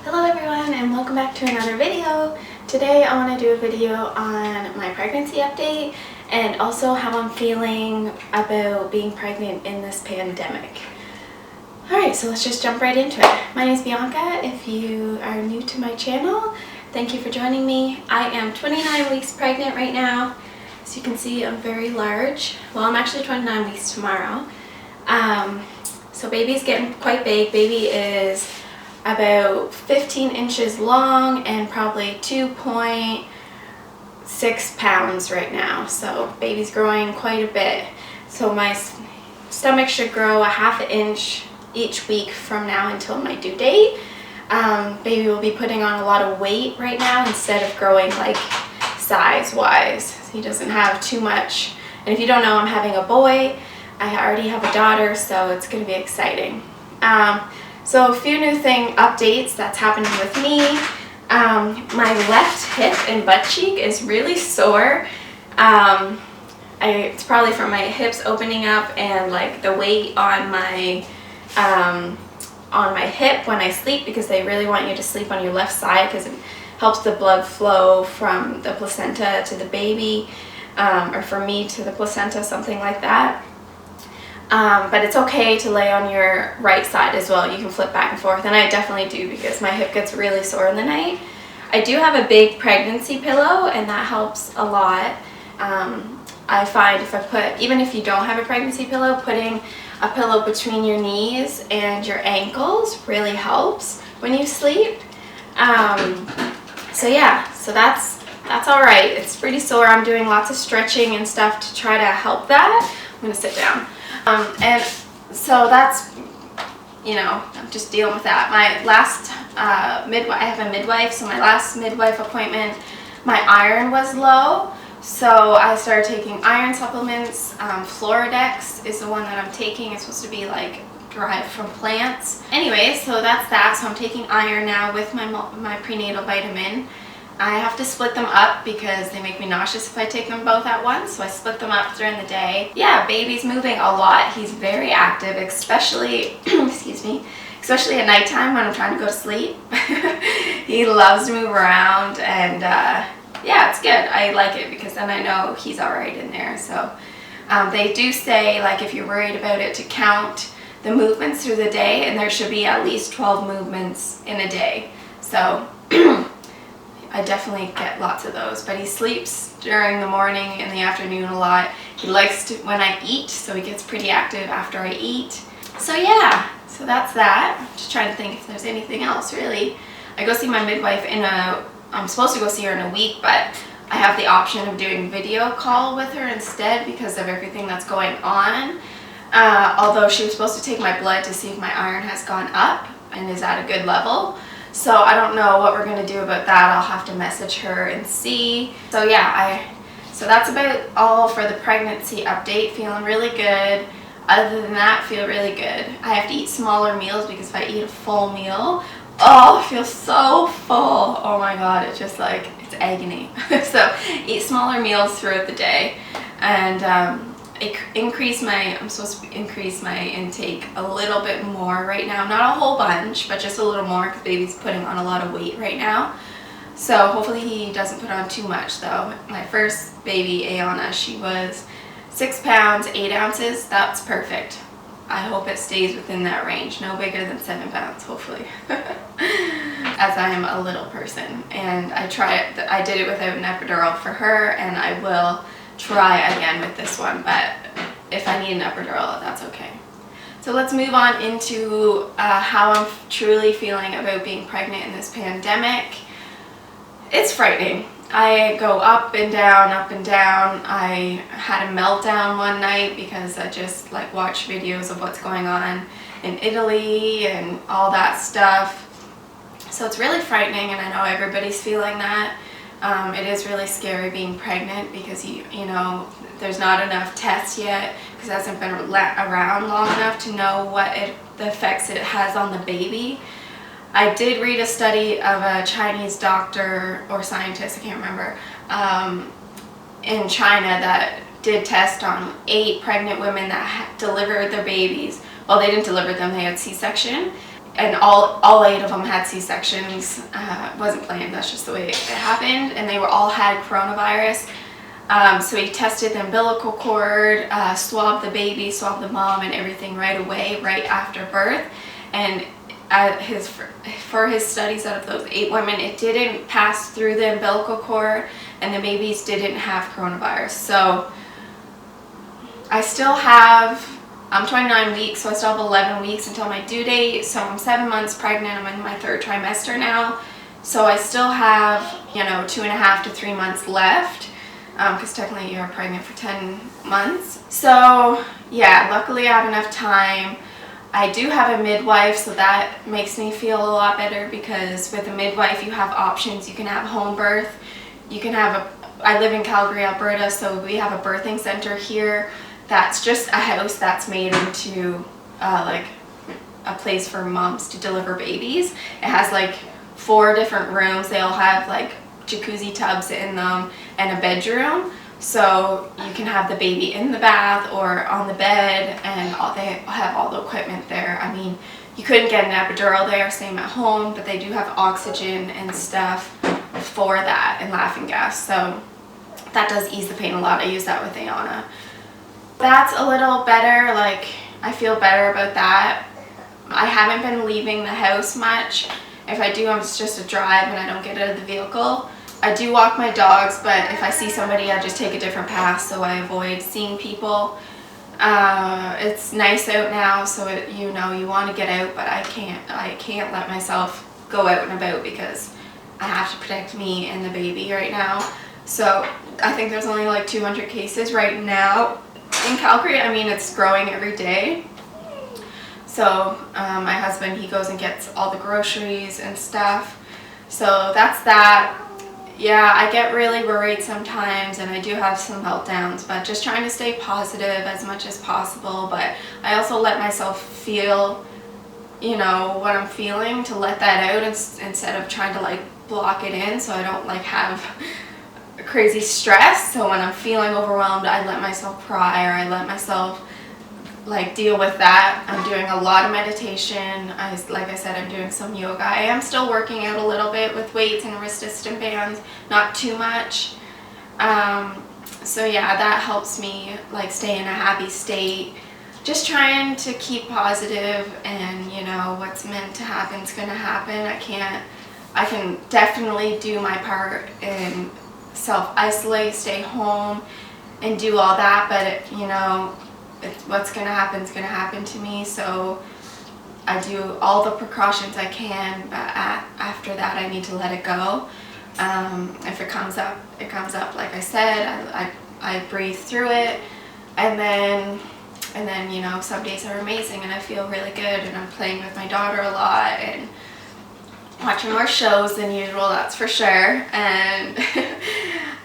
Hello everyone and welcome back to another video. Today I want to do a video on my pregnancy update and also how I'm feeling about being pregnant in this pandemic. Alright, so let's just jump right into it. My name is Bianca. If you are new to my channel, thank you for joining me. I am 29 weeks pregnant right now. As you can see, I'm very large. Well, I'm actually 29 weeks tomorrow. So baby's getting quite big. Baby is about 15 inches long and probably 2.6 pounds right now. So baby's growing quite a bit. So my stomach should grow a half an inch each week from now until my due date. Baby will be putting on a lot of weight right now instead of growing like size wise. He doesn't have too much. And if you don't know, I'm having a boy. I already have a daughter, so it's going to be exciting. So a few new updates that's happening with me. My left hip and butt cheek is really sore. It's probably from my hips opening up and like the weight on my hip when I sleep, because they really want you to sleep on your left side because it helps the blood flow from the placenta to the baby, or from me to the placenta, something like that. But it's okay to lay on your right side as well. You can flip back and forth, and I definitely do because my hip gets really sore in the night. I do have a big pregnancy pillow, and that helps a lot. I find even if you don't have a pregnancy pillow, putting a pillow between your knees and your ankles really helps when you sleep. So yeah, so that's all right. It's pretty sore. I'm doing lots of stretching and stuff to try to help that. I'm gonna sit down. And so that's, I'm just dealing with that. My last I have a midwife, so my last midwife appointment, my iron was low, so I started taking iron supplements. Floradex is the one that I'm taking. It's supposed to be like derived from plants. Anyway, so that's that. So I'm taking iron now with my prenatal vitamin. I have to split them up because they make me nauseous if I take them both at once, so I split them up during the day. Yeah, baby's moving a lot. He's very active, especially, excuse me, especially at nighttime when I'm trying to go to sleep. He loves to move around, and yeah, it's good. I like it because then I know he's all right in there. So they do say, like, if you're worried about it, to count the movements through the day, and there should be at least 12 movements in a day. So I definitely get lots of those, but he sleeps during the morning and the afternoon a lot. He likes to when I eat, so he gets pretty active after I eat. So yeah, so that's that. I'm just trying to think if there's anything else really. I go see my midwife I'm supposed to go see her in a week, but I have the option of doing video call with her instead because of everything that's going on. Although she was supposed to take my blood to see if my iron has gone up and is at a good level. So I don't know what we're going to do about that. I'll have to message her and see. So yeah, so that's about all for the pregnancy update. Feeling really good. Other than that, feel really good. I have to eat smaller meals because if I eat a full meal, I feel so full. Oh my god, it's just like, it's agony. So eat smaller meals throughout the day, and I'm supposed to increase my intake a little bit more right now. Not a whole bunch, but just a little more because baby's putting on a lot of weight right now. So hopefully he doesn't put on too much though. My first baby, Ayana, she was 6 pounds, 8 ounces. That's perfect. I hope it stays within that range. No bigger than 7 pounds, hopefully. As I am a little person. And I did it without an epidural for her, and I will try again with this one, but if I need an epidural, that's okay. So let's move on into how I'm truly feeling about being pregnant in this pandemic. It's frightening. I go up and down, up and down. I had a meltdown one night because I just watched videos of what's going on in Italy and all that stuff. So it's really frightening, and I know everybody's feeling that. It is really scary being pregnant because there's not enough tests yet because it hasn't been around long enough to know the effects it has on the baby. I did read a study of a Chinese doctor or scientist, I can't remember, in China that did test on 8 pregnant women that delivered their babies. Well, they didn't deliver them, they had C-section. and all 8 of them had C-sections. It wasn't planned, that's just the way it happened, and they all had coronavirus. So he tested the umbilical cord, swabbed the baby, swabbed the mom and everything right away, right after birth. And for his studies, out of those 8 women, it didn't pass through the umbilical cord, and the babies didn't have coronavirus. So I'm 29 weeks, so I still have 11 weeks until my due date. So I'm 7 months pregnant. I'm in my 3rd trimester now. So I still have, 2.5 to 3 months left, because technically you're pregnant for 10 months. So yeah, luckily I have enough time. I do have a midwife, so that makes me feel a lot better, because with a midwife you have options. You can have home birth. You can have I live in Calgary, Alberta, so we have a birthing center here. That's just a house that's made into like a place for moms to deliver babies. It has like 4 different rooms. They all have like jacuzzi tubs in them and a bedroom. So you can have the baby in the bath or on the bed, and they have all the equipment there. I mean, you couldn't get an epidural there, same at home, but they do have oxygen and stuff for that, and laughing gas. So that does ease the pain a lot. I use that with Ayana. That's a little better, like I feel better about that. I haven't been leaving the house much. If I do, it's just a drive and I don't get out of the vehicle. I do walk my dogs, but if I see somebody, I just take a different path, so I avoid seeing people. It's nice out now, so you want to get out, but I can't let myself go out and about, because I have to protect me and the baby right now. So I think there's only like 200 cases right now in Calgary. I mean, it's growing every day. So my husband, he goes and gets all the groceries and stuff. So that's that. Yeah, I get really worried sometimes, and I do have some meltdowns, but just trying to stay positive as much as possible. But I also let myself feel, what I'm feeling, to let that out instead of trying to like block it in, so I don't like have crazy stress. So when I'm feeling overwhelmed, I let myself cry, or I let myself like deal with that. I'm doing a lot of meditation. Like I said, I'm doing some yoga. I am still working out a little bit with weights and resistant bands, not too much. So yeah, that helps me like stay in a happy state. Just trying to keep positive, and what's meant to happen is going to happen. I can definitely do my part and self-isolate, stay home, and do all that, but what's going to happen is going to happen to me. So I do all the precautions I can, but after that I need to let it go. If it comes up, it comes up. Like I said, I breathe through it, and then some days are amazing and I feel really good, and I'm playing with my daughter a lot and watching more shows than usual, that's for sure. And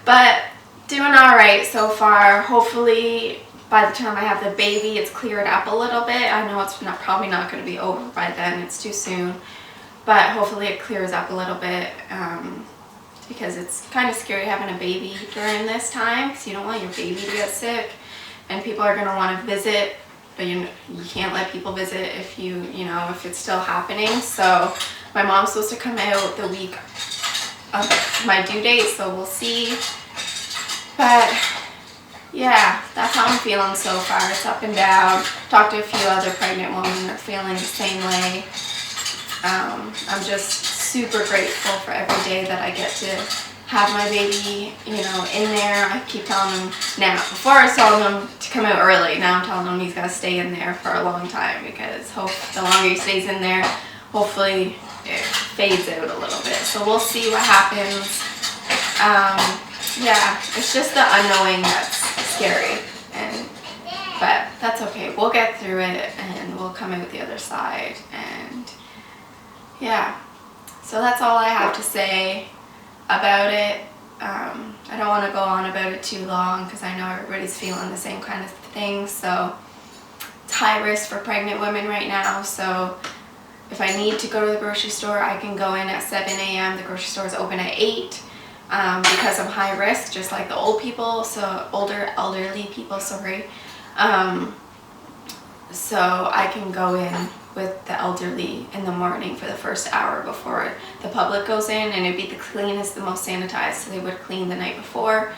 but doing all right so far. Hopefully by the time I have the baby, it's cleared up a little bit. I know it's probably not going to be over by then. It's too soon. But hopefully it clears up a little bit, because it's kind of scary having a baby during this time, because you don't want your baby to get sick. And people are going to want to visit, but you can't let people visit if if it's still happening. So my mom's supposed to come out the week of my due date, so we'll see. But yeah, that's how I'm feeling so far. It's up and down. Talked to a few other pregnant women that are feeling the same way. I'm just super grateful for every day that I get to have my baby, in there. I keep telling him now. Before I was telling him to come out early. Now I'm telling him he's got to stay in there for a long time, because the longer he stays in there, hopefully it fades out a little bit. So we'll see what happens. Yeah, it's just the unknowing that's scary, but that's okay. We'll get through it, and we'll come out the other side. And yeah, so that's all I have to say about it. I don't want to go on about it too long, because I know everybody's feeling the same kind of things. So it's high risk for pregnant women right now. So if I need to go to the grocery store, I can go in at 7 a.m. The grocery store is open at 8. Because I'm high risk, just like the elderly people, sorry. So I can go in with the elderly in the morning for the first hour before the public goes in, and it'd be the cleanest, the most sanitized, so they would clean the night before.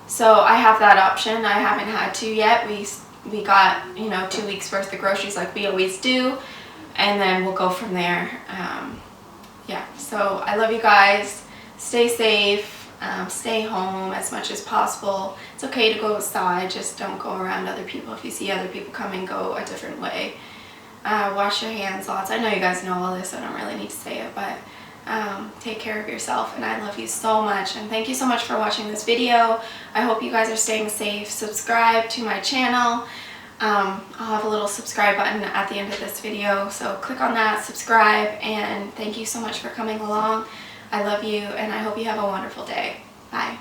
So I have that option. I haven't had to yet. We got, 2 weeks worth of groceries like we always do, and then we'll go from there. Yeah, so I love you guys. Stay safe. Stay home as much as possible. It's okay to go outside, just don't go around other people. If you see other people coming, go a different way. Wash your hands lots. I know you guys know all this, so I don't really need to say it, but take care of yourself, and I love you so much, and thank you so much for watching this video. I hope you guys are staying safe. Subscribe to my channel. I'll have a little subscribe button at the end of this video, so click on that, subscribe, and thank you so much for coming along. I love you, and I hope you have a wonderful day. Bye.